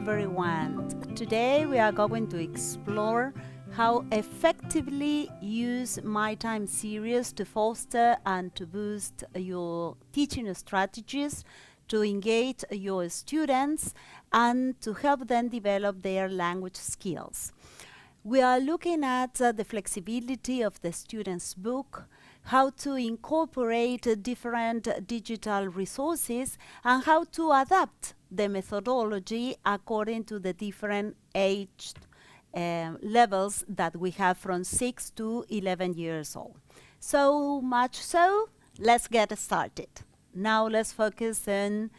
everyone. Today we are going to explore how effectively use My Time series to foster and to boost your teaching strategies, to engage your students, and to help them develop their language skills. We are looking at the flexibility of the student's book, how to incorporate different digital resources, and how to adapt the methodology according to the different age levels that we have from 6 to 11 years old. So much so, let's get started. Now let's focus on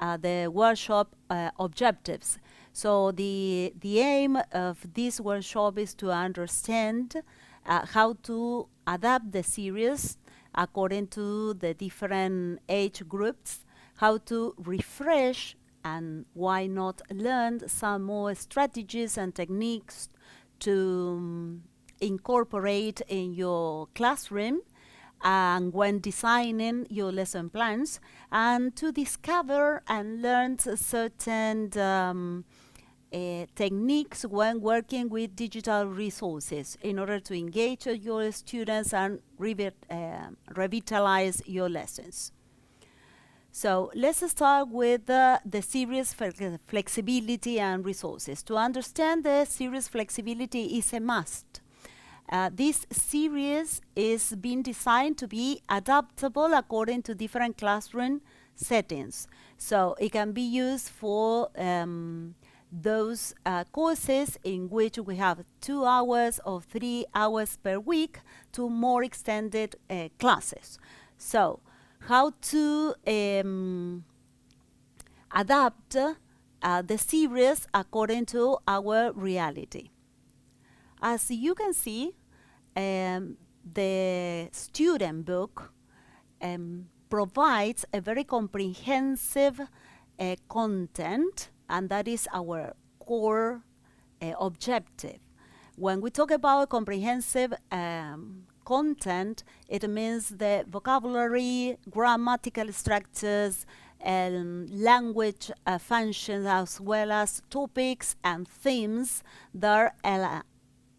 the workshop objectives. So the aim of this workshop is to understand how to adapt the series according to the different age groups, how to refresh and why not learn some more strategies and techniques to incorporate in your classroom and when designing your lesson plans, and to discover and learn certain techniques when working with digital resources in order to engage your students and revitalize your lessons. So let's start with the series flexibility and resources. To understand the series flexibility is a must. This series is being designed to be adaptable according to different classroom settings. So it can be used for those courses in which we have 2 hours or 3 hours per week to more extended classes. So how to adapt the series according to our reality. As you can see, the student book provides a very comprehensive content, and that is our core objective. When we talk about comprehensive content, it means the vocabulary, grammatical structures, language functions, as well as topics and themes that are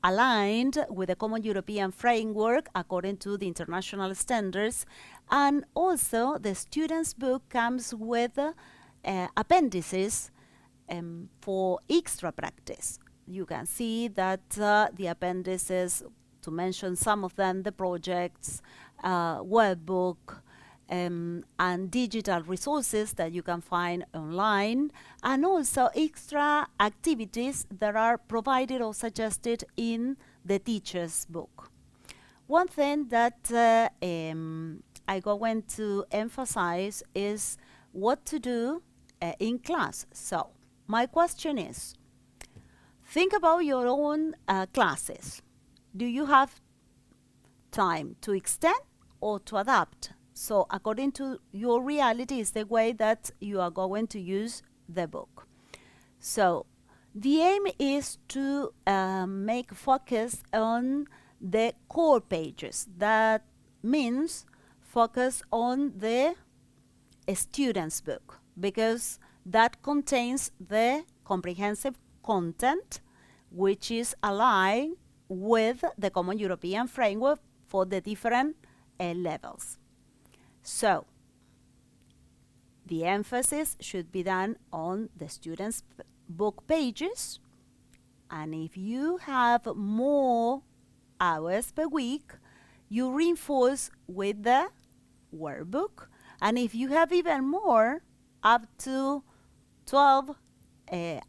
aligned with the Common European Framework according to the international standards. And also the student's book comes with appendices for extra practice. You can see that the appendices, to mention some of them, the projects, workbook, and digital resources that you can find online, and also extra activities that are provided or suggested in the teacher's book. One thing that I going to emphasize is what to do in class. So my question is, think about your own classes. Do you have time to extend or to adapt? So according to your reality is the way that you are going to use the book. So the aim is to make focus on the core pages. That means focus on the student's book, because that contains the comprehensive content which is aligned with the Common European Framework for the different levels. So the emphasis should be done on the student's book pages, and if you have more hours per week, you reinforce with the workbook, and if you have even more, up to 12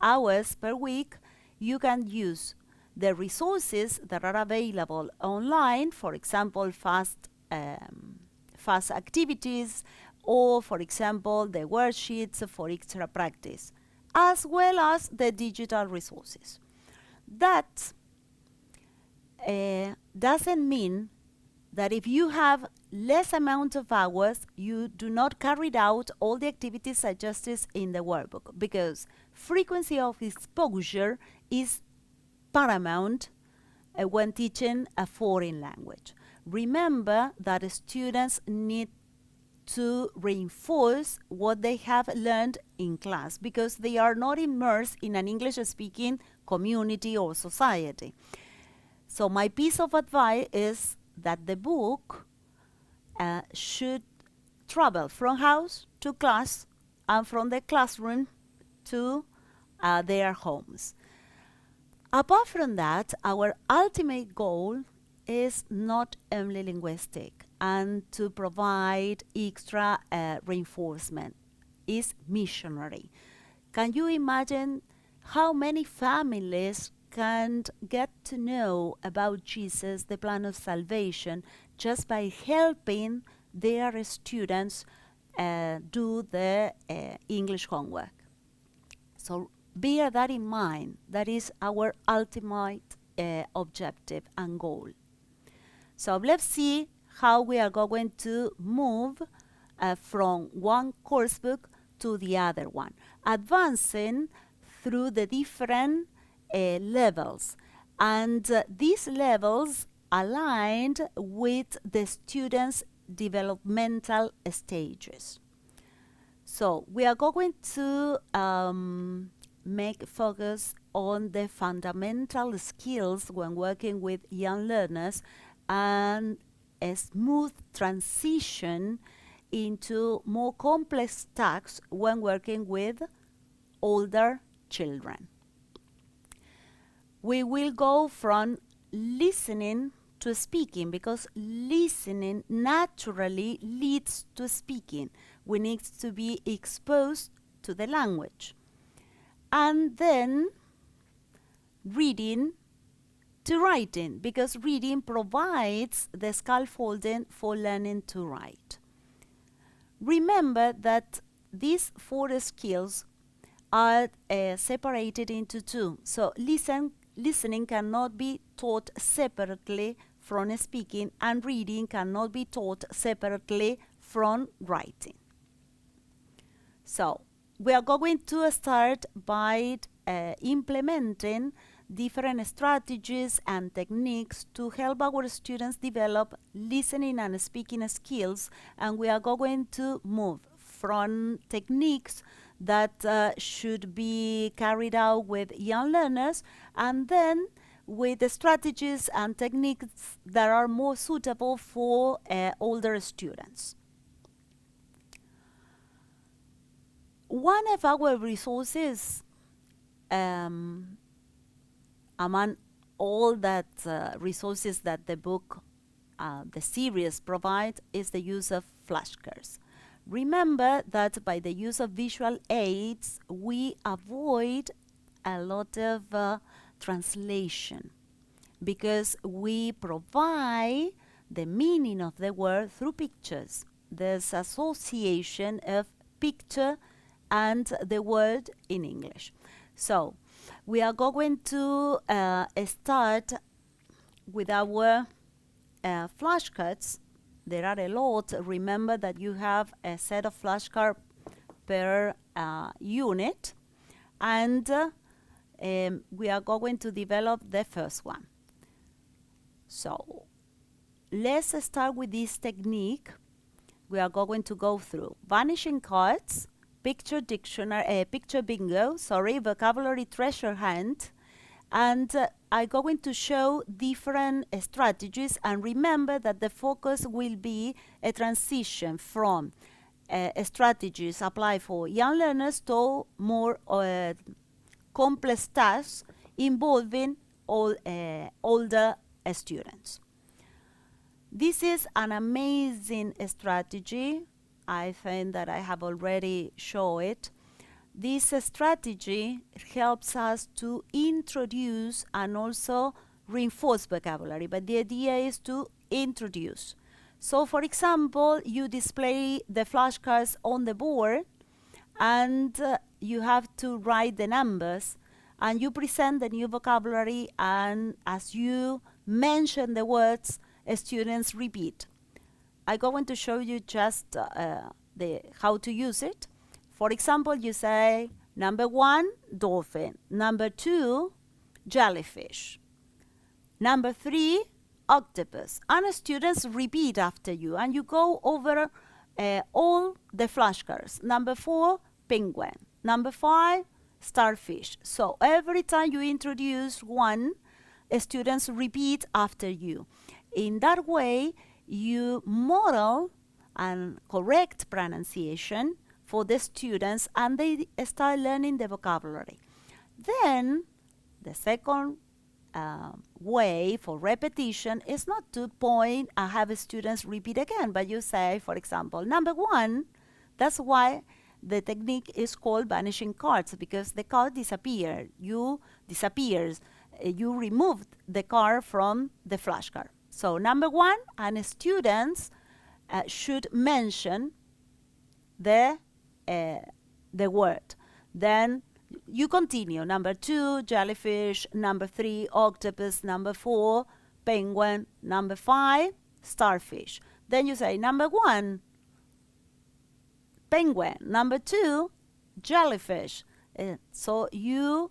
hours per week, you can use the resources that are available online, for example, fast activities, or for example the worksheets for extra practice, as well as the digital resources. That doesn't mean that if you have less amount of hours, you do not carry out all the activities suggested in the workbook, because frequency of exposure is paramount when teaching a foreign language. Remember that students need to reinforce what they have learned in class because they are not immersed in an English-speaking community or society. So my piece of advice is that the book should travel from house to class and from the classroom to their homes. Apart from that, our ultimate goal is not only linguistic and to provide extra reinforcement, is missionary. Can you imagine how many families can get to know about Jesus, the plan of salvation, just by helping their students do the English homework? So bear that in mind. That is our ultimate objective and goal. So let's see how we are going to move from one course book to the other one, advancing through the different levels. And these levels aligned with the students' developmental stages. So we are going to make focus on the fundamental skills when working with young learners and a smooth transition into more complex tasks when working with older children. We will go from listening to speaking because listening naturally leads to speaking. We need to be exposed to the language. And then reading to writing, because reading provides the scaffolding for learning to write. Remember that these 4 skills are separated into 2. So listening cannot be taught separately from speaking, and reading cannot be taught separately from writing. So we are going to start by implementing different strategies and techniques to help our students develop listening and speaking skills, and we are going to move from techniques that should be carried out with young learners, and then with the strategies and techniques that are more suitable for older students. One of our resources among all that resources that the book, the series provide, is the use of flashcards. Remember that by the use of visual aids, we avoid a lot of translation because we provide the meaning of the word through pictures. There's association of picture and the word in English. So we are going to start with our flashcards. There are a lot. Remember that you have a set of flashcards per unit, and we are going to develop the first one. So let's start with this technique. We are going to go through vanishing cards, picture dictionary, picture bingo, vocabulary treasure hunt, and I'm going to show different strategies, and remember that the focus will be a transition from strategies applied for young learners to more complex tasks involving older students. This is an amazing strategy. I think that I have already shown it. This strategy helps us to introduce and also reinforce vocabulary, but the idea is to introduce. So for example, you display the flashcards on the board, and you have to write the numbers, and you present the new vocabulary, and as you mention the words, students repeat. I'm going to show you just how to use it. For example, you say, number 1, dolphin. Number 2, jellyfish. Number 3, octopus. And students repeat after you, and you go over all the flashcards. Number 4, penguin. Number 5, starfish. So every time you introduce one, students repeat after you. In that way, you model and correct pronunciation for the students, and they start learning the vocabulary. Then, the second way for repetition is not to point and have students repeat again, but you say, for example, number 1, that's why the technique is called vanishing cards, because the card disappeared. You removed the card from the flashcard. So number 1, and students should mention the word. Then you continue. Number 2, jellyfish. Number 3, octopus. Number 4, penguin. Number 5, starfish. Then you say number 1, penguin. Number 2, jellyfish. So you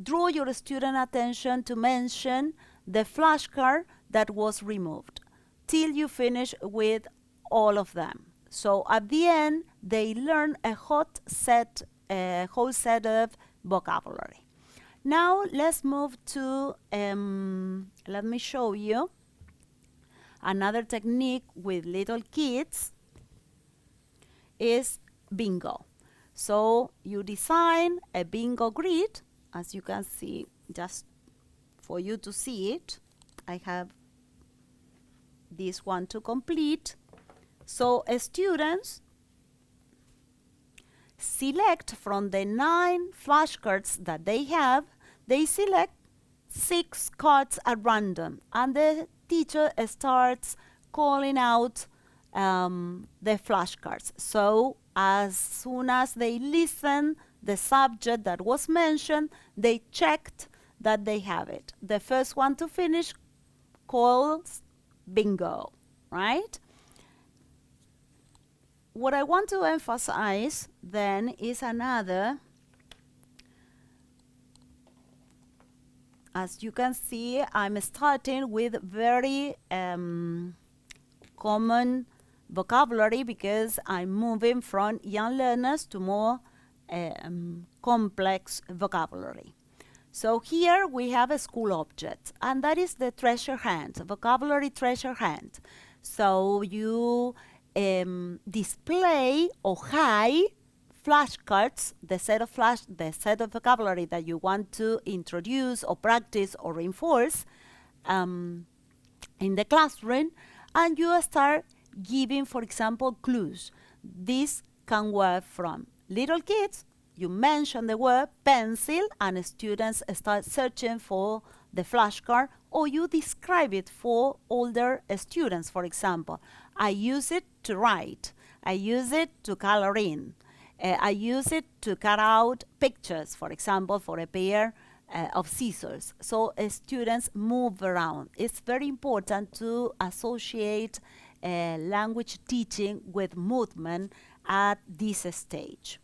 draw your student attention to mention the flashcard that was removed till you finish with all of them. So at the end, they learn a whole set of vocabulary. Now let's move to, let me show you another technique with little kids is bingo. So you design a bingo grid, as you can see, just for you to see it. I have this one to complete. So students select from the 9 flashcards that they have, they select 6 cards at random, and the teacher starts calling out the flashcards. So as soon as they listen the subject that was mentioned, they checked that they have it. The first one to finish calls bingo, right? What I want to emphasize then is another. As you can see, I'm starting with very common vocabulary because I'm moving from young learners to more complex vocabulary. So here we have a school object, and that is the treasure hunt, vocabulary treasure hunt. So you display or hide flashcards, the set of vocabulary that you want to introduce or practice or reinforce in the classroom, and you start giving, for example, clues. This can work from little kids. You mention the word pencil, and students start searching for the flashcard, or you describe it for older students. For example, I use it to write. I use it to color in. I use it to cut out pictures, for example, for a pair of scissors. So students move around. It's very important to associate language teaching with movement at this stage.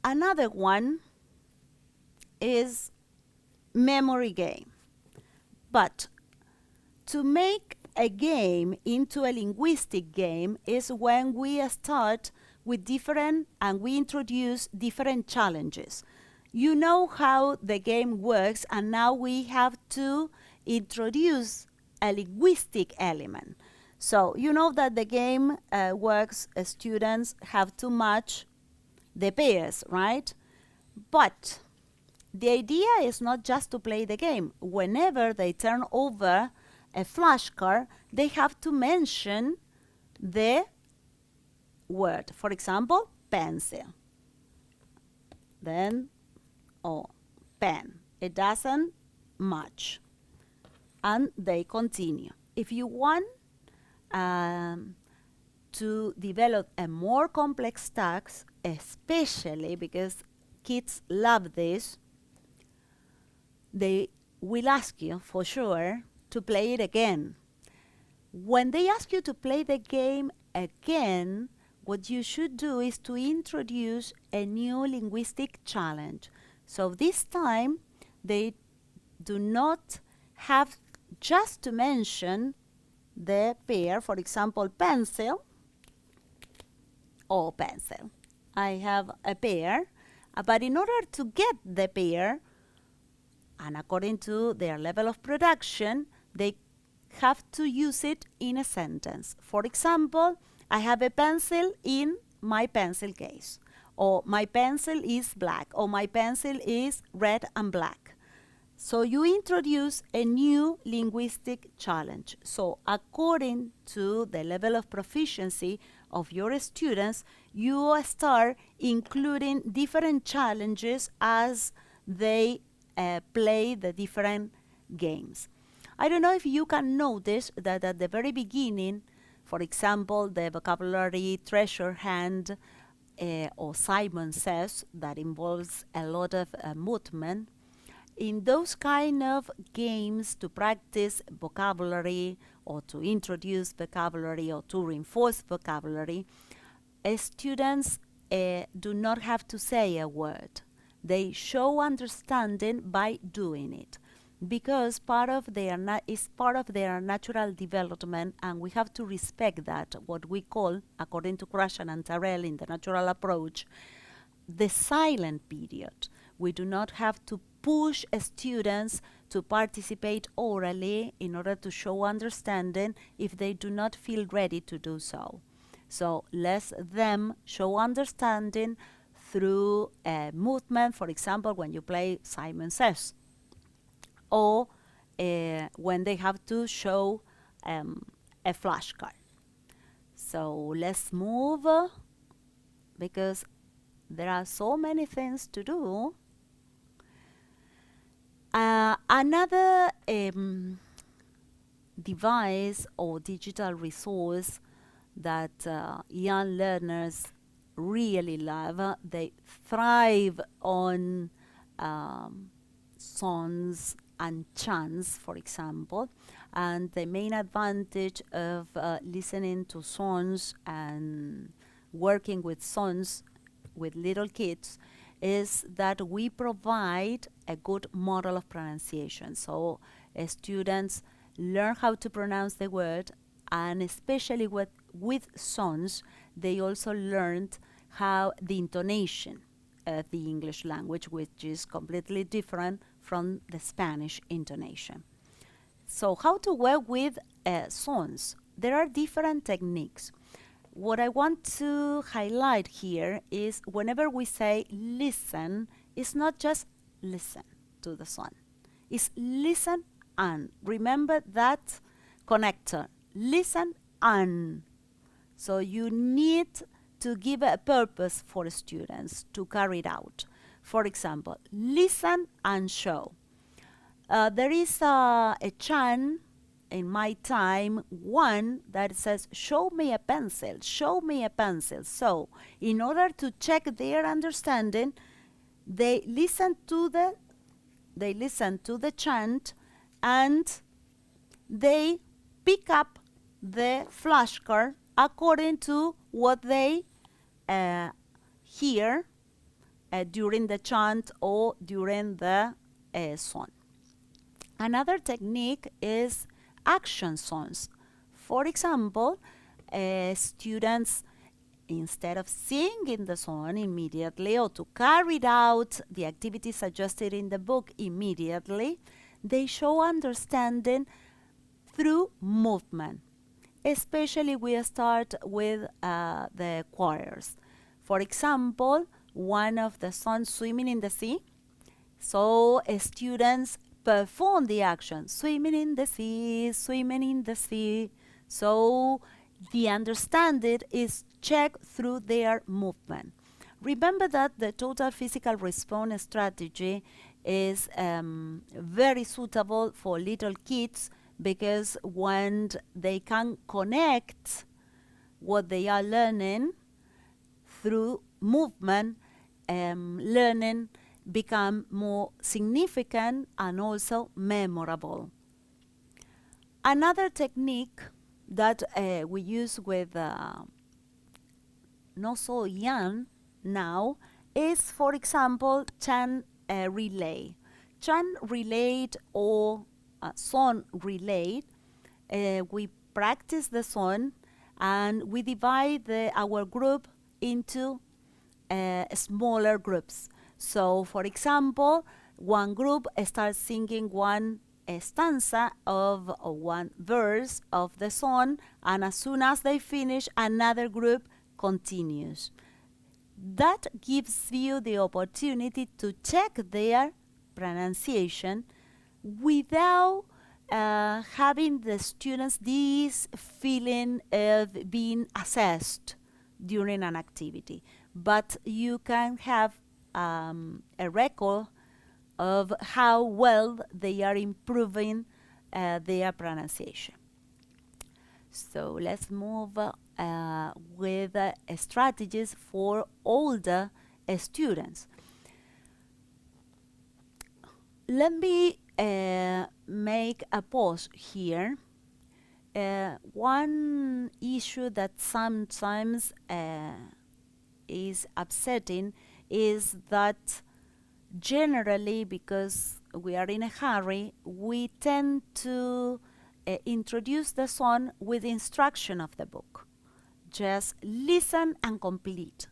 Another one is memory game. But to make a game into a linguistic game is when we start with different, and we introduce different challenges. You know how the game works, and now we have to introduce a linguistic element. So you know that the game works, students have to match the pairs, right? But the idea is not just to play the game. Whenever they turn over a flashcard, they have to mention the word. For example, pencil. Then, pen. It doesn't match. And they continue. If you want to develop a more complex task, especially because kids love this, they will ask you for sure to play it again. When they ask you to play the game again, what you should do is to introduce a new linguistic challenge. So this time, they do not have just to mention the pair, for example, pencil or pencil. I have a pair, but in order to get the pair, and according to their level of production, they have to use it in a sentence. For example, I have a pencil in my pencil case, or my pencil is black, or my pencil is red and black. So you introduce a new linguistic challenge. So according to the level of proficiency of your students, you start including different challenges as they play the different games. I don't know if you can notice that at the very beginning, for example, the vocabulary treasure hunt or Simon Says, that involves a lot of movement. In those kind of games to practice vocabulary or to introduce vocabulary or to reinforce vocabulary, students do not have to say a word. They show understanding by doing it, because it's part of their natural development, and we have to respect that, what we call, according to Krashen and Terrell in the natural approach, the silent period. We do not have to push students to participate orally in order to show understanding if they do not feel ready to do so. So let them show understanding through movement, for example, when you play Simon Says, or when they have to show a flashcard. So let's move, because there are so many things to do. Another device or digital resource that young learners really love, they thrive on songs and chants, for example. And the main advantage of listening to songs and working with songs with little kids is that we provide a good model of pronunciation. So students learn how to pronounce the word, and especially with songs, they also learned how the intonation of the English language, which is completely different from the Spanish intonation. So how to work with songs? There are different techniques. What I want to highlight here is whenever we say listen, it's not just listen to the song. It's listen and. Remember that connector. Listen and. So you need to give a purpose for students to carry it out. For example, listen and show. There is a chant in my time, one that says, show me a pencil, show me a pencil. So in order to check their understanding, they listen to the chant, and they pick up the flashcard according to what they hear during the chant or during the song. Another technique is action songs. For example, students, instead of singing the song immediately or to carry out the activities suggested in the book immediately, they show understanding through movement. Especially we start with the choirs. For example, one of the songs, Swimming in the Sea. So students perform the action, swimming in the sea, swimming in the sea. So the understanding is checked through their movement. Remember that the total physical response strategy is very suitable for little kids, because when they can connect what they are learning through movement, learning become more significant and also memorable. Another technique that we use with not so young now is, for example, chant relay. Chant relay or song relay we practice the song, and we divide our group into smaller groups. So, for example, one group starts singing one stanza of or one verse of the song, and as soon as they finish, another group continues. That gives you the opportunity to check their pronunciation without having the students this feeling of being assessed during an activity. But you can have a record of how well they are improving their pronunciation. So let's move with strategies for older students. Let me make a pause here. One issue that sometimes is upsetting is that generally, because we are in a hurry, we tend to introduce the song with instruction of the book. Just listen and complete.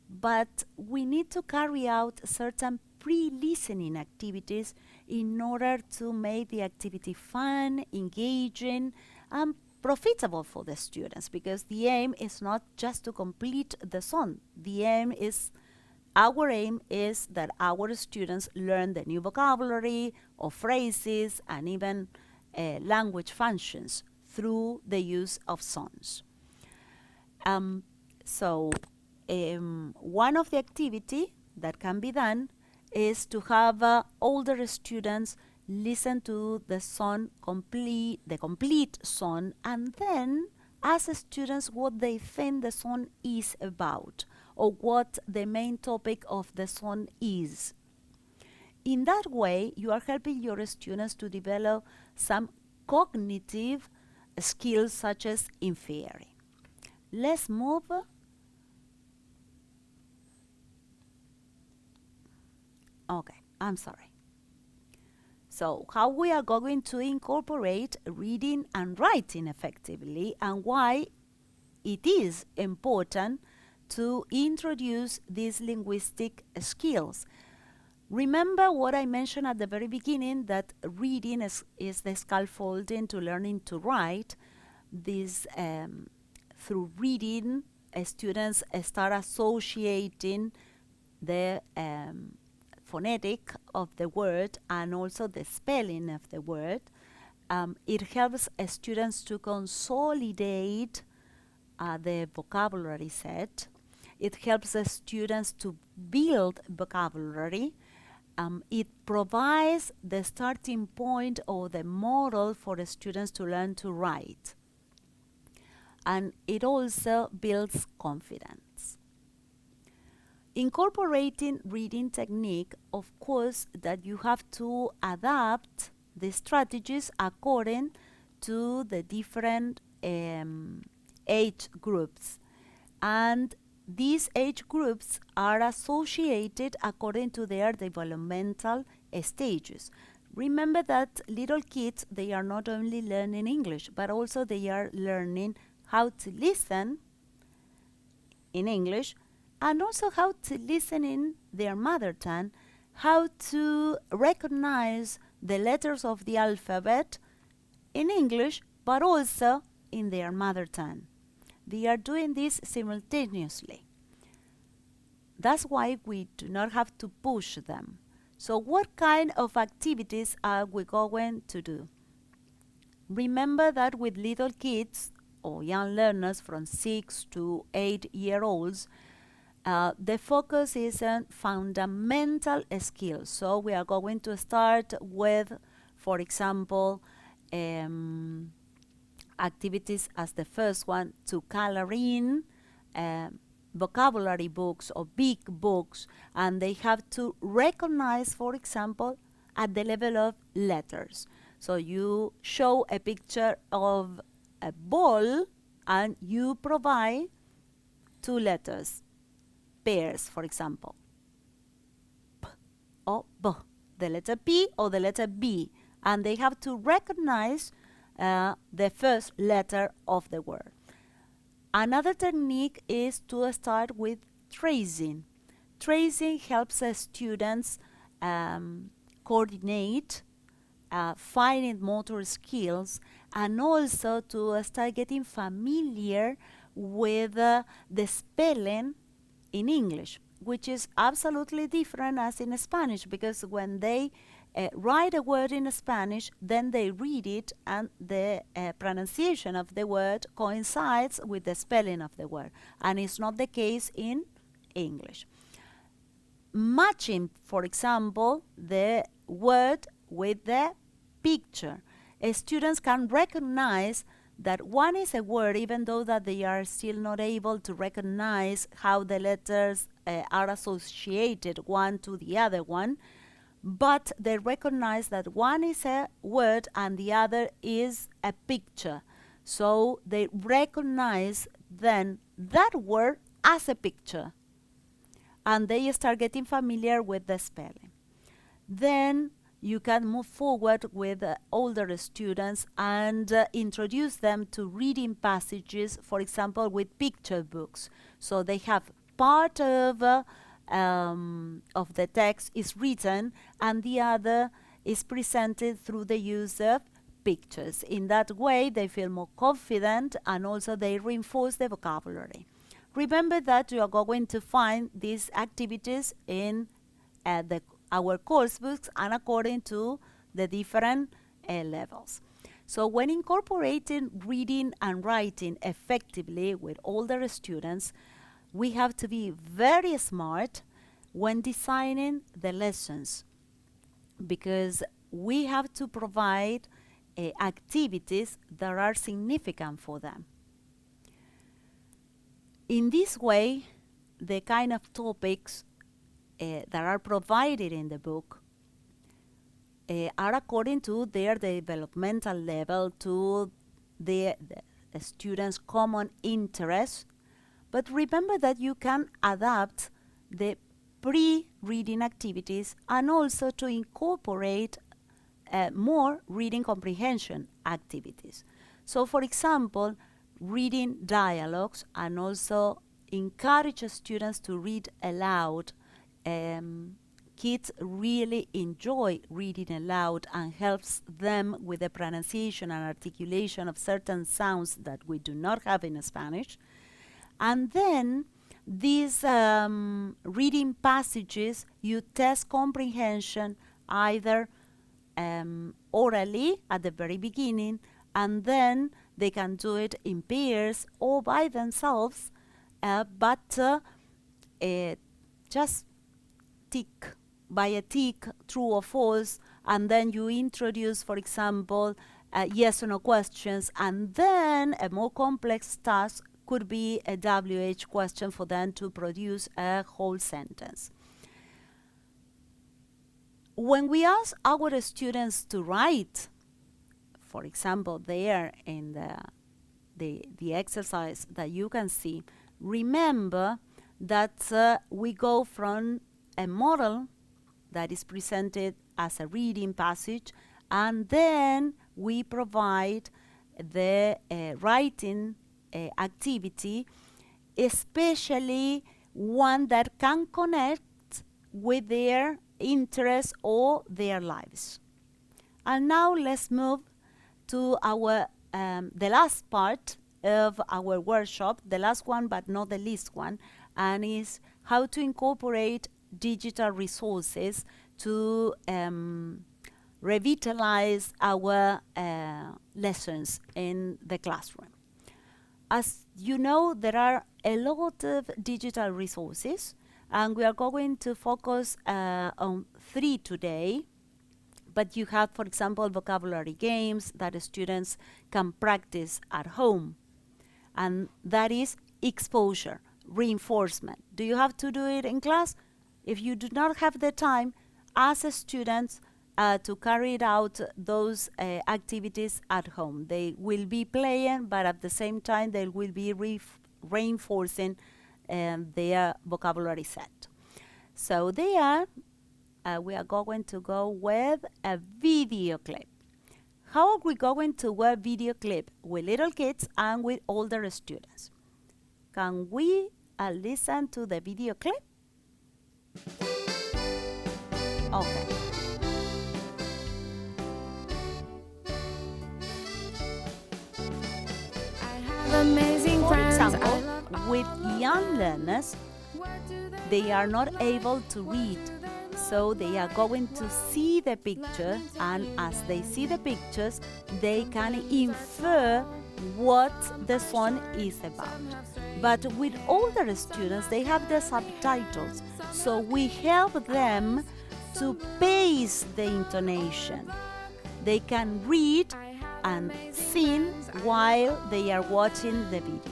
But we need to carry out certain pre-listening activities in order to make the activity fun, engaging, and profitable for the students, because the aim is not just to complete the song. Our aim is that our students learn the new vocabulary or phrases and even language functions through the use of songs. One of the activity that can be done is to have older students listen to the song, the complete song, and then ask students what they think the song is about, or what the main topic of the song is. In that way, you are helping your students to develop some cognitive skills such as inferring. Let's move. Okay, I'm sorry. So, how we are going to incorporate reading and writing effectively, and why it is important to introduce these linguistic skills. Remember what I mentioned at the very beginning, that reading is the scaffolding to learning to write. Through reading, students start associating the phonetic of the word and also the spelling of the word. It helps students to consolidate the vocabulary set. It helps the students to build vocabulary. It provides the starting point or the model for the students to learn to write. And it also builds confidence. Incorporating reading technique, of course, that you have to adapt the strategies according to the different age groups. And these age groups are associated according to their developmental stages. Remember that little kids, they are not only learning English, but also they are learning how to listen in English, and also how to listen in their mother tongue, how to recognize the letters of the alphabet in English, but also in their mother tongue. They are doing this simultaneously. That's why we do not have to push them. So what kind of activities are we going to do? Remember that with little kids or young learners from 6 to 8-year-olds, the focus is on fundamental skills. So we are going to start with, for example, activities as the first one, to color in vocabulary books or big books, and they have to recognize, for example, at the level of letters. So you show a picture of a ball and you provide 2 letters, pairs, for example, P or B, the letter P or the letter B, and they have to recognize the first letter of the word. Another technique is to start with tracing. Tracing helps students coordinate, finding motor skills, and also to start getting familiar with the spelling in English, which is absolutely different as in Spanish, because when they write a word in Spanish, then they read it, and the pronunciation of the word coincides with the spelling of the word, and it's not the case in English. Matching, for example, the word with the picture. Students can recognize that one is a word, even though that they are still not able to recognize how the letters are associated one to the other one, but they recognize that one is a word and the other is a picture. So they recognize then that word as a picture, and they start getting familiar with the spelling. Then you can move forward with older students and introduce them to reading passages, for example, with picture books. So they have part of the text is written, and the other is presented through the use of pictures. In that way, they feel more confident, and also they reinforce the vocabulary. Remember that you are going to find these activities in our course books and according to the different levels. So when incorporating reading and writing effectively with older students, we have to be very smart when designing the lessons, because we have to provide activities that are significant for them. In this way, the kind of topics that are provided in the book are according to their developmental level, to the students' common interests. But remember that you can adapt the pre-reading activities and also to incorporate more reading comprehension activities. So, for example, reading dialogues, and also encourage students to read aloud. Kids really enjoy reading aloud and helps them with the pronunciation and articulation of certain sounds that we do not have in Spanish. And then these reading passages, you test comprehension either orally at the very beginning, and then they can do it in pairs or by themselves, but just tick by a tick, true or false, and then you introduce, for example, yes or no questions, and then a more complex task could be a WH question for them to produce a whole sentence. When we ask our students to write, for example, there in the exercise that you can see, remember that we go from a model that is presented as a reading passage, and then we provide the writing activity, especially one that can connect with their interests or their lives. And now let's move to our the last part of our workshop, the last one but not the least one, and is how to incorporate digital resources to revitalize our lessons in the classroom. As you know, there are a lot of digital resources, and we are going to focus on 3 today. But you have, for example, vocabulary games that students can practice at home, and that is exposure, reinforcement. Do you have to do it in class? If you do not have the time, ask students to carry out those activities at home. They will be playing, but at the same time they will be reinforcing their vocabulary set. So there, we are going to go with a video clip. How are we going to work video clip with little kids and with older students? Can we listen to the video clip? Okay. For example, with young learners, they are not able to read, so they are going to see the picture, and as they see the pictures, they can infer what the song is about. But with older students, they have the subtitles, so we help them to pace the intonation. They can read and sing while they are watching the video.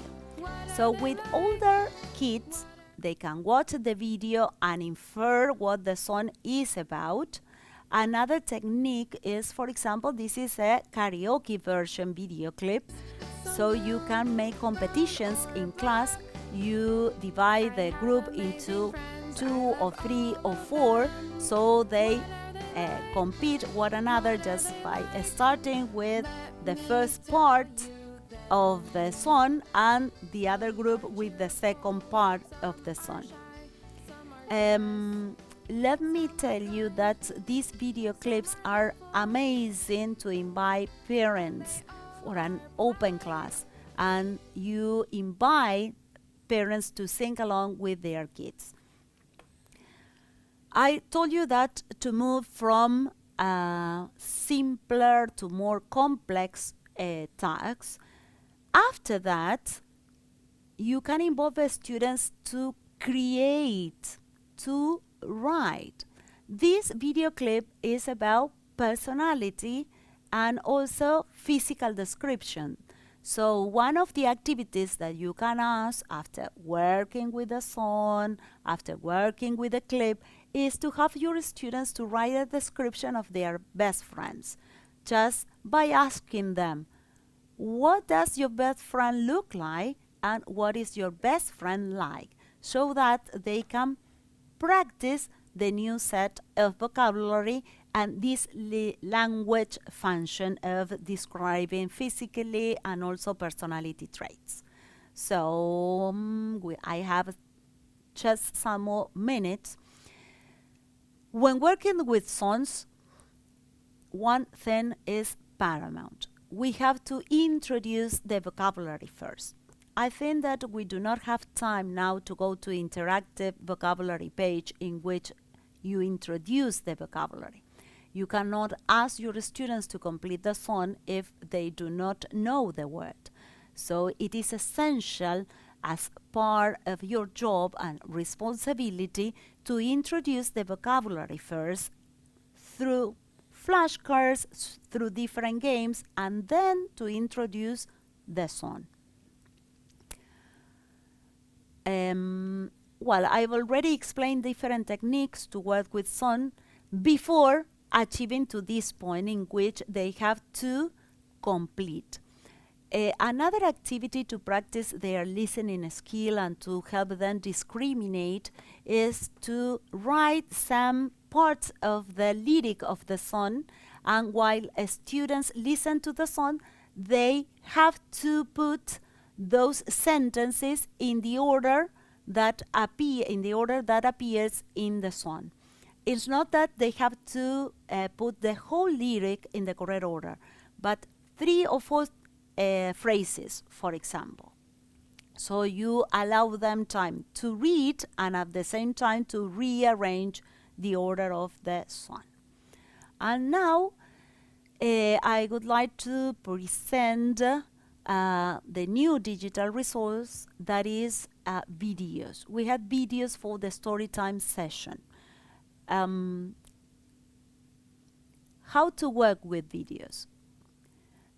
So with older kids, they can watch the video and infer what the song is about. Another technique is, for example, this is a karaoke version video clip. So you can make competitions in class. You divide the group into 2 or 3 or 4, so they compete one another just by starting with the first part of the song and the other group with the second part of the song. Let me tell you that these video clips are amazing to invite parents for an open class, and you invite parents to sing along with their kids. I told you that to move from simpler to more complex tasks, after that, you can involve the students to create, to write. This video clip is about personality and also physical description. So one of the activities that you can ask after working with the song, after working with the clip, is to have your students to write a description of their best friends, just by asking them, what does your best friend look like and what is your best friend like, so that they can practice the new set of vocabulary and this language function of describing physically and also personality traits. So I have just some more minutes. When working with songs, one thing is paramount. We have to introduce the vocabulary first. I think that we do not have time now to go to interactive vocabulary page in which you introduce the vocabulary. You cannot ask your students to complete the song if they do not know the word. So it is essential as part of your job and responsibility to introduce the vocabulary first through flashcards, through different games, and then to introduce the song. Well, I've already explained different techniques to work with song before achieving to this point in which they have to complete. Another activity to practice their listening skill and to help them discriminate is to write some parts of the lyric of the song, and while students listen to the song, they have to put those sentences in the order that appears in the song. It's not that they have to put the whole lyric in the correct order, but 3 or 4 phrases, for example. So you allow them time to read and at the same time to rearrange the order of the song. And now I would like to present the new digital resource, that is videos. We had videos for the story time session. How to work with videos.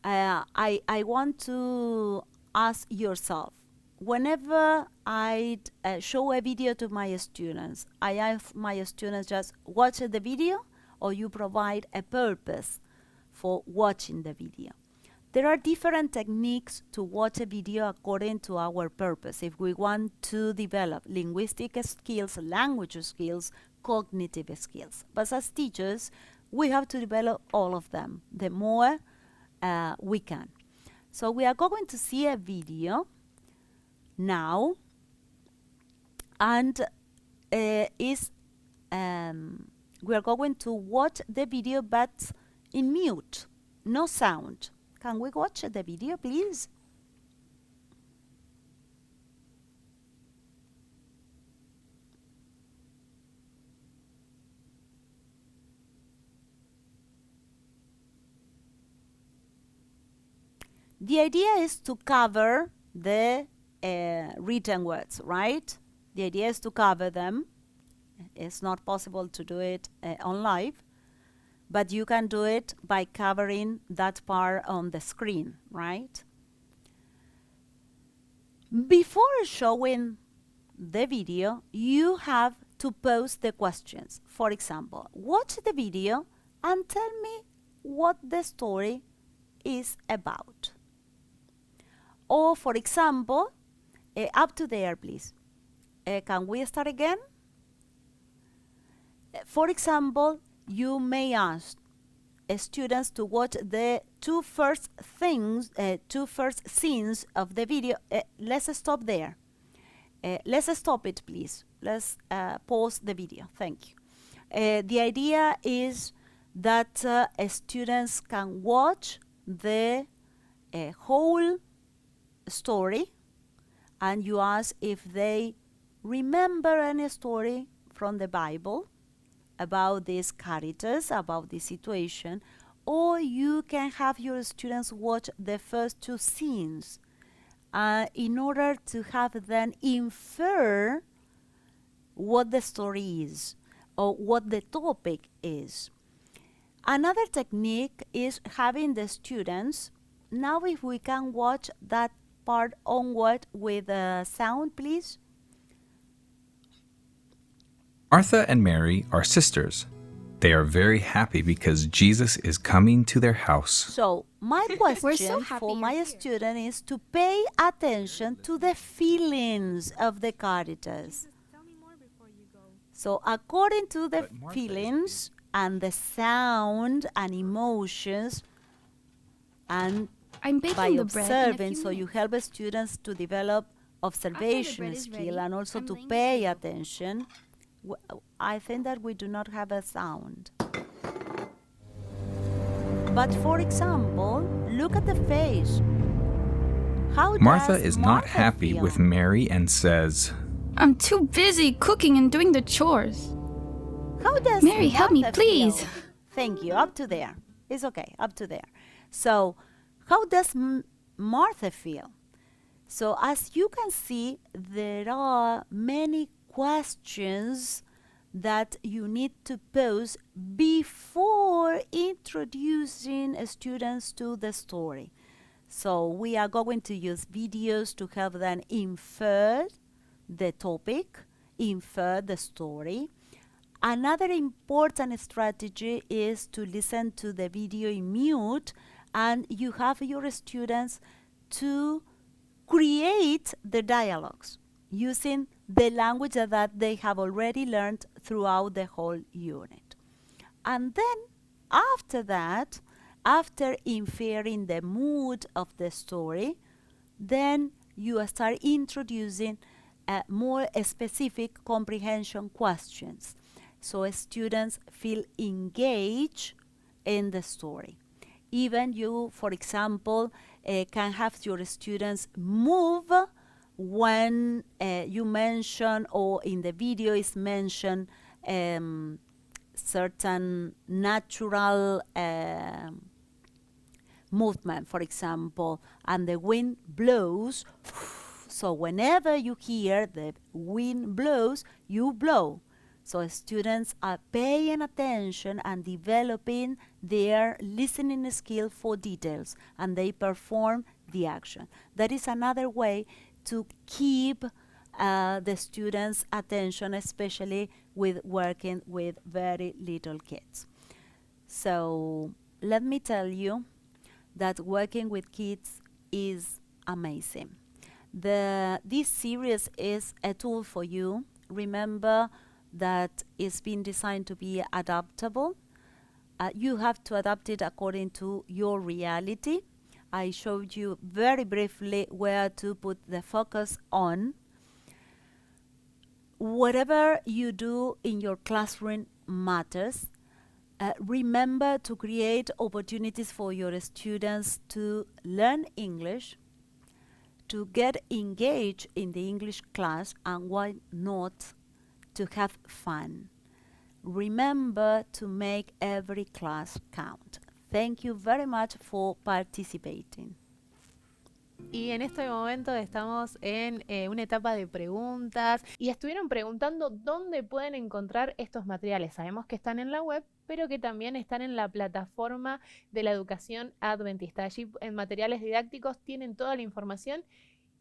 I want to ask yourself, whenever I show a video to my students, I ask my students just watch the video, or you provide a purpose for watching the video. There are different techniques to watch a video according to our purpose. If we want to develop linguistic skills, language skills, cognitive skills. But as teachers, we have to develop all of them. The more we can. So we are going to see a video now, and we are going to watch the video but in mute, no sound. Can we watch the video, please? The idea is to cover the written words, right? The idea is to cover them. It's not possible to do it on live, but you can do it by covering that part on the screen, right? Before showing the video, you have to pose the questions. For example, watch the video and tell me what the story is about. Or, for example, up to there, please. Can we start again? For example, you may ask students to watch the two first scenes of the video. Let's stop there. Let's stop it, please. Let's pause the video. Thank you. The idea is that students can watch the whole story, and you ask if they remember any story from the Bible about these characters, about the situation, or you can have your students watch the first two scenes in order to have them infer what the story is or what the topic is. Another technique is having the students, now if we can watch that part onward with sound, please. Martha and Mary are sisters. They are very happy because Jesus is coming to their house. So my question for my student is to pay attention to the feelings of the characters. Tell me more before you go. So according to the feelings and the sound and emotions, and I'm baking by the bread in a observing, few so you minutes. help the students to develop observation bread is skill ready, and also I'm to laying the pay table. attention. I think that we do not have a sound. But for example, look at the face. How Martha does is not Martha happy feel? with Mary and says, I'm too busy cooking and doing the chores. How does Mary, help me, Martha please. feel? Thank you. Up to there. It's okay. Up to there. So, how does Martha feel? So, as you can see, there are many questions that you need to pose before introducing students to the story. So, we are going to use videos to help them infer the topic, infer the story. Another important strategy is to listen to the video in mute, and you have your students to create the dialogues using the language that they have already learned throughout the whole unit. And then after that, after inferring the mood of the story, then you start introducing more specific comprehension questions, so students feel engaged in the story. Even you, for example, can have your students move when you mention, or in the video is mentioned, certain natural movement, for example, and the wind blows. So whenever you hear the wind blows, you blow. So students are paying attention and developing their listening skill for details, and they perform the action. That is another way to keep the students' attention, especially with working with very little kids. So let me tell you that working with kids is amazing. This series is a tool for you. Remember that it's been designed to be adaptable. You have to adapt it according to your reality. I showed you very briefly where to put the focus on. Whatever you do in your classroom matters. Remember to create opportunities for your students to learn English, to get engaged in the English class, and why not, to have fun. Remember to make every class count. Thank you very much for participating. Y en este momento estamos en una etapa de preguntas y estuvieron preguntando dónde pueden encontrar estos materiales. Sabemos que están en la web, pero que también están en la plataforma de la educación adventista. Allí en materiales didácticos tienen toda la información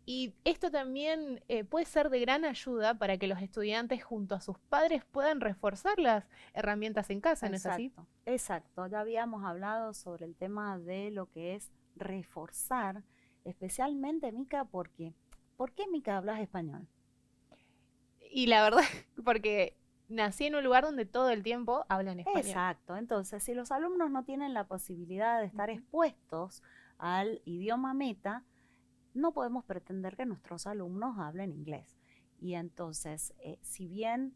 y esto también puede ser de gran ayuda para que los estudiantes junto a sus padres puedan reforzar las herramientas en casa, ¿no es así? Exacto. Ya habíamos hablado sobre el tema de lo que es reforzar. Especialmente, Mica, ¿por qué? ¿Por qué, Mica, hablas español? Y la verdad, porque nací en un lugar donde todo el tiempo hablan español. Exacto. Entonces, si los alumnos no tienen la posibilidad de estar expuestos al idioma meta, no podemos pretender que nuestros alumnos hablen inglés. Y entonces, si bien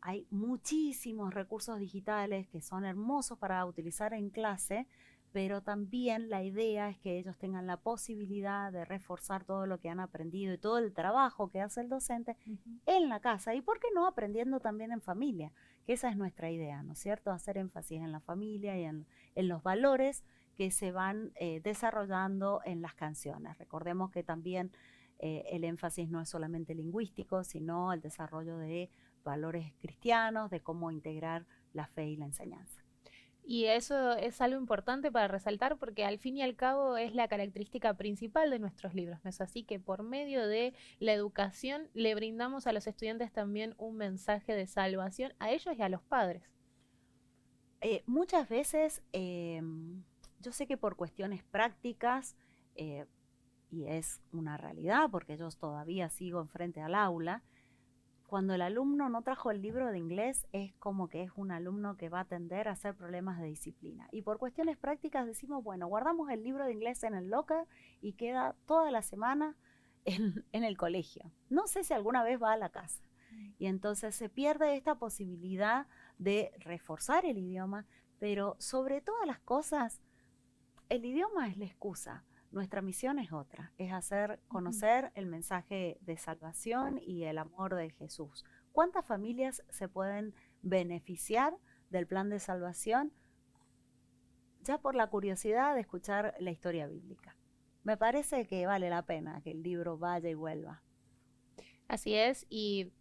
hay muchísimos recursos digitales que son hermosos para utilizar en clase, pero también la idea es que ellos tengan la posibilidad de reforzar todo lo que han aprendido y todo el trabajo que hace el docente en la casa. ¿Y por qué no aprendiendo también en familia? Que esa es nuestra idea, ¿no es cierto? Hacer énfasis en la familia y en los valores que se van desarrollando en las canciones. Recordemos que también el énfasis no es solamente lingüístico, sino el desarrollo de valores cristianos, de cómo integrar la fe y la enseñanza. Y eso es algo importante para resaltar porque al fin y al cabo es la característica principal de nuestros libros, ¿no es así? Que por medio de la educación le brindamos a los estudiantes también un mensaje de salvación a ellos y a los padres. Muchas veces, yo sé que por cuestiones prácticas, y es una realidad porque yo todavía sigo enfrente al aula, cuando el alumno no trajo el libro de inglés es como que es un alumno que va a tender a hacer problemas de disciplina. Y por cuestiones prácticas decimos, bueno, guardamos el libro de inglés en el locker y queda toda la semana en el colegio. No sé si alguna vez va a la casa. Y entonces se pierde esta posibilidad de reforzar el idioma, pero sobre todas las cosas, el idioma es la excusa. Nuestra misión es otra, es hacer conocer el mensaje de salvación y el amor de Jesús. ¿Cuántas familias se pueden beneficiar del plan de salvación ya por la curiosidad de escuchar la historia bíblica? Me parece que vale la pena que el libro vaya y vuelva. Así es, y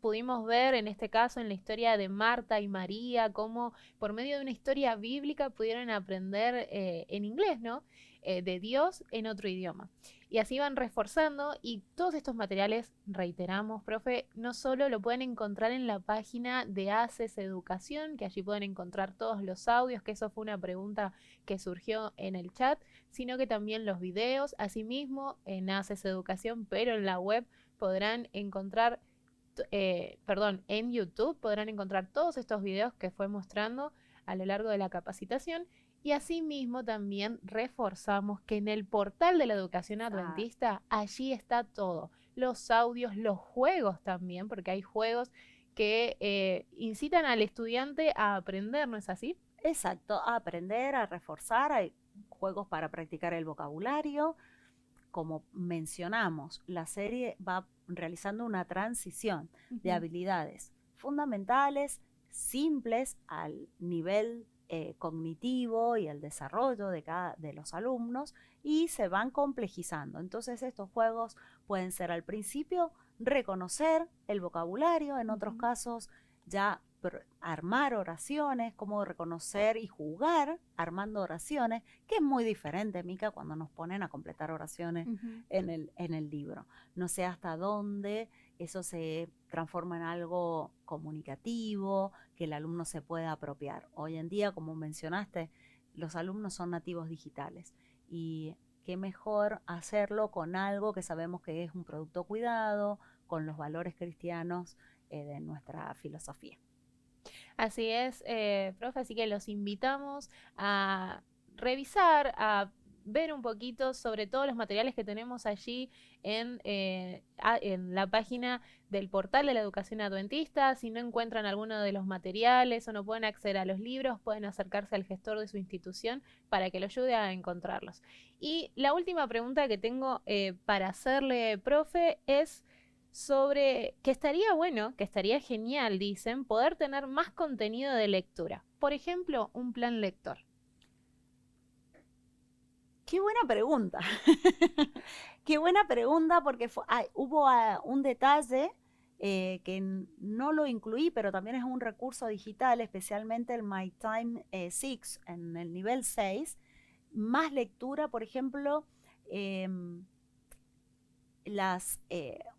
pudimos ver en este caso en la historia de Marta y María cómo por medio de una historia bíblica pudieron aprender en inglés, ¿no? De Dios en otro idioma. Y así van reforzando y todos estos materiales, reiteramos, profe, no solo lo pueden encontrar en la página de ACES Educación, que allí pueden encontrar todos los audios, que eso fue una pregunta que surgió en el chat, sino que también los videos, asimismo en ACES Educación, pero en la web podrán encontrar en YouTube podrán encontrar todos estos videos que fue mostrando a lo largo de la capacitación y asimismo también reforzamos que en el portal de la educación adventista allí está todo, los audios, los juegos también, porque hay juegos que incitan al estudiante a aprender, ¿no es así? Exacto, a aprender, a reforzar, hay juegos para practicar el vocabulario. Como mencionamos, la serie va realizando una transición de habilidades fundamentales, simples al nivel cognitivo y el desarrollo de los alumnos y se van complejizando. Entonces estos juegos pueden ser al principio reconocer el vocabulario, en otros casos ya armar oraciones, cómo reconocer y jugar armando oraciones, que es muy diferente, Mica, cuando nos ponen a completar oraciones en el libro. No sé hasta dónde eso se transforma en algo comunicativo, que el alumno se pueda apropiar. Hoy en día, como mencionaste, los alumnos son nativos digitales y qué mejor hacerlo con algo que sabemos que es un producto cuidado, con los valores cristianos de nuestra filosofía. Así es, profe, así que los invitamos a revisar, a ver un poquito sobre todos los materiales que tenemos allí en la página del portal de la educación adventista. Si no encuentran alguno de los materiales o no pueden acceder a los libros, pueden acercarse al gestor de su institución para que lo ayude a encontrarlos. Y la última pregunta que tengo para hacerle, profe, es sobre que estaría bueno, que estaría genial, dicen, poder tener más contenido de lectura. Por ejemplo, un plan lector. Qué buena pregunta. Qué buena pregunta, porque hubo un detalle que no lo incluí, pero también es un recurso digital, especialmente el 𝘠𝘺 𝘪𝘮 en el nivel 6. Más lectura, por ejemplo, las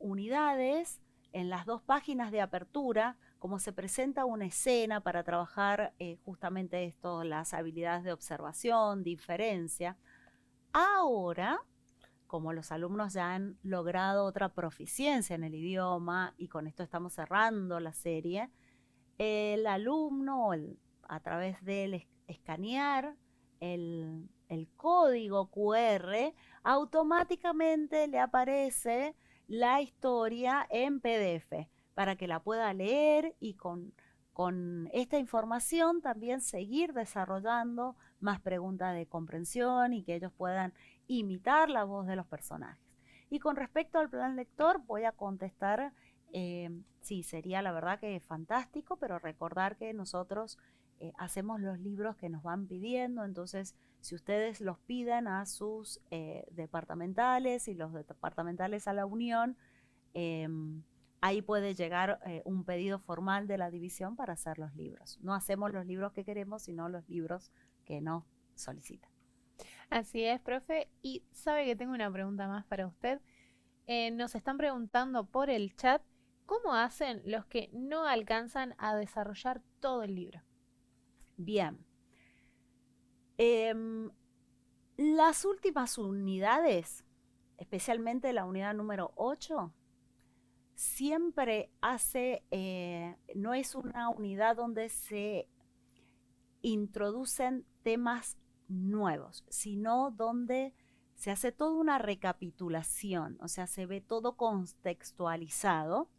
unidades en las 2 páginas de apertura, como se presenta una escena para trabajar justamente esto, las habilidades de observación, diferencia. Ahora, como los alumnos ya han logrado otra proficiencia en el idioma, y con esto estamos cerrando la serie, el alumno, a través de escanear el código QR, automáticamente le aparece la historia en PDF para que la pueda leer y con esta información también seguir desarrollando más preguntas de comprensión y que ellos puedan imitar la voz de los personajes. Y con respecto al plan lector, voy a contestar, sí, sería la verdad que fantástico, pero recordar que nosotros hacemos los libros que nos van pidiendo, entonces si ustedes los piden a sus departamentales y los departamentales a la unión, ahí puede llegar un pedido formal de la división para hacer los libros. No hacemos los libros que queremos, sino los libros que nos solicitan. Así es, profe. Y sabe que tengo una pregunta más para usted. Nos están preguntando por el chat, ¿cómo hacen los que no alcanzan a desarrollar todo el libro? Bien. Las últimas unidades, especialmente la unidad número 8, siempre no es una unidad donde se introducen temas nuevos, sino donde se hace toda una recapitulación, o sea, se ve todo contextualizado.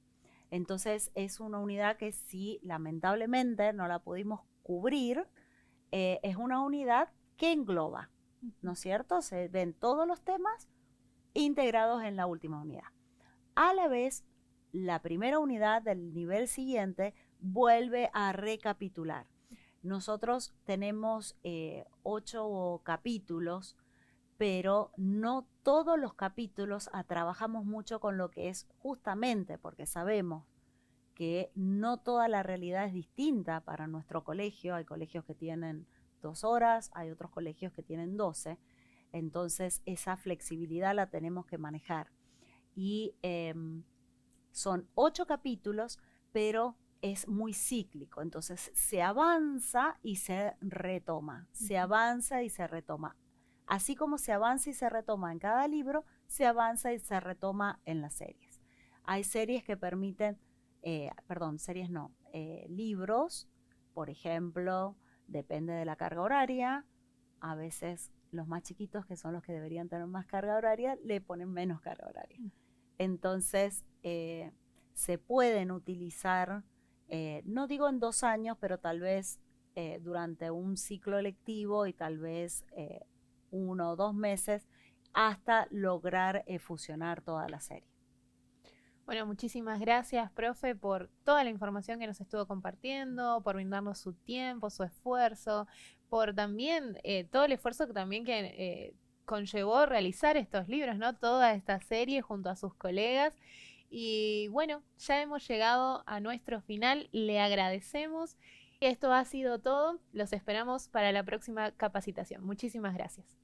Entonces es una unidad que sí, lamentablemente no la pudimos cubrir, es una unidad que engloba, ¿no es cierto? Se ven todos los temas integrados en la última unidad. A la vez, la primera unidad del nivel siguiente vuelve a recapitular. Nosotros tenemos 8 capítulos, pero no todos los capítulos trabajamos mucho con lo que es justamente porque sabemos que no toda la realidad es distinta para nuestro colegio. Hay colegios que tienen 2 horas, hay otros colegios que tienen 12. Entonces esa flexibilidad la tenemos que manejar. Y son 8 capítulos, pero es muy cíclico. Entonces se avanza y se retoma, se avanza y se retoma. Así como se avanza y se retoma en cada libro, se avanza y se retoma en las series. Hay series que permiten, libros, por ejemplo, depende de la carga horaria. A veces los más chiquitos, que son los que deberían tener más carga horaria, le ponen menos carga horaria. Entonces, se pueden utilizar, no digo en 2 años, pero tal vez durante un ciclo lectivo y tal vez 1 o 2 meses hasta lograr fusionar toda la serie. Bueno, muchísimas gracias, profe, por toda la información que nos estuvo compartiendo, por brindarnos su tiempo, su esfuerzo, por también todo el esfuerzo que también conllevó realizar estos libros, ¿no? Toda esta serie junto a sus colegas. Y bueno, ya hemos llegado a nuestro final, le agradecemos. Esto ha sido todo, los esperamos para la próxima capacitación. Muchísimas gracias.